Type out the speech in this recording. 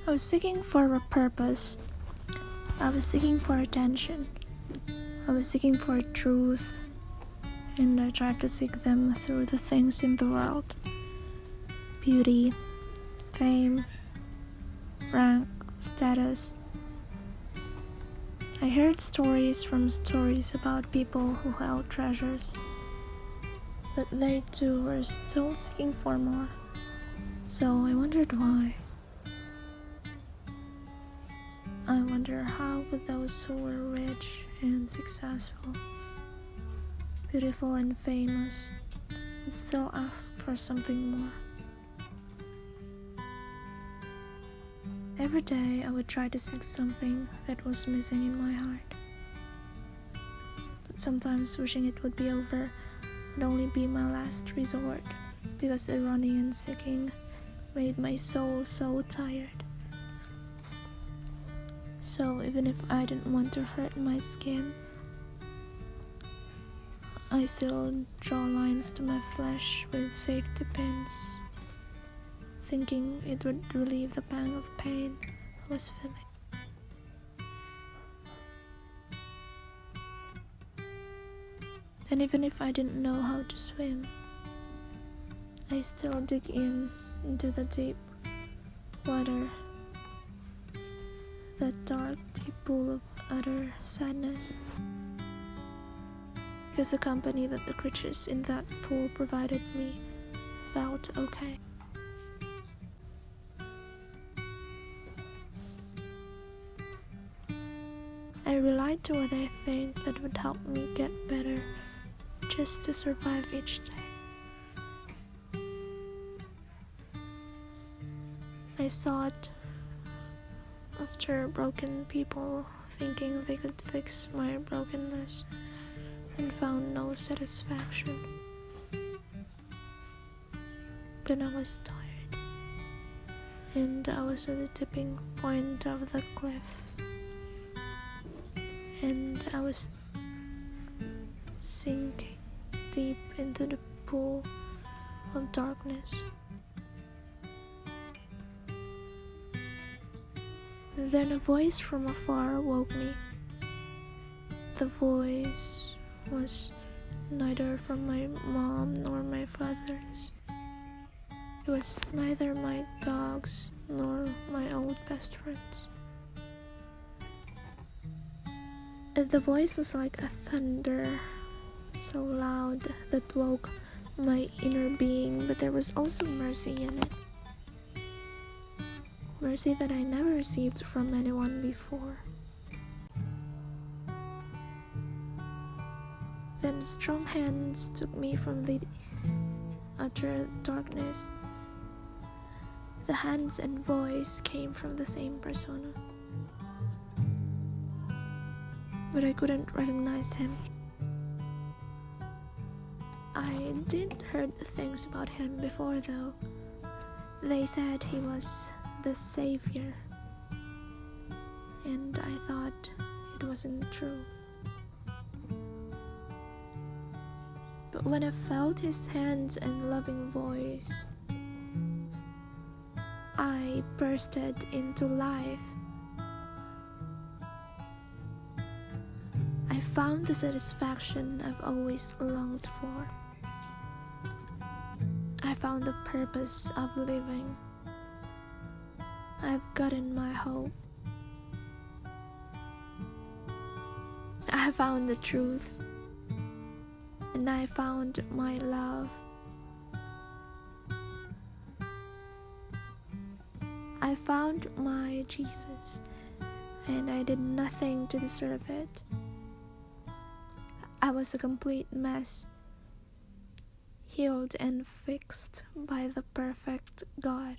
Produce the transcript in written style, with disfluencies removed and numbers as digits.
I was seeking for a purpose. I was seeking for attention. I was seeking for truth. And I tried to seek them through the things in the world. Beauty, fame, rank, status. I heard stories about people who held treasures. But they too were still seeking for more. So I wondered why. I wonder how would those who were rich and successful, beautiful and famous, would still ask for something more. Every day I would try to seek something that was missing in my heart. But sometimes wishing it would be over would only be my last resort, because the running and seeking made my soul so tired. So even if I didn't want to hurt my skin, I still draw lines to my flesh with safety pins, thinking it would relieve the pang of pain I was feeling. And even if I didn't know how to swim, I still dig into the deep water, that dark, deep pool of utter sadness, because the company that the creatures in that pool provided me felt okay. I relied to what I think that would help me get better, just to survive each day. I sought after broken people, thinking they could fix my brokenness, and found no satisfaction. Then I was tired, and I was at the tipping point of the cliff, and I was sinking deep into the pool of darkness. Then a voice from afar woke me. The voice was neither from my mom nor my father's. It was neither my dogs nor my old best friends. The voice was like a thunder, so loud that woke my inner being, but there was also mercy in it. Mercy that I never received from anyone before. Then strong hands took me from the utter darkness. The hands and voice came from the same persona, but I couldn't recognize him. I did heard things about him before though. They said he was the savior, and I thought it wasn't true. But when I felt his hands and loving voice, I bursted into life. I found the satisfaction I've always longed for. I found the purpose of living. I've gotten my hope. I found the truth, and I found my love. I found my Jesus, and I did nothing to deserve it. I was a complete mess, healed and fixed by the perfect God.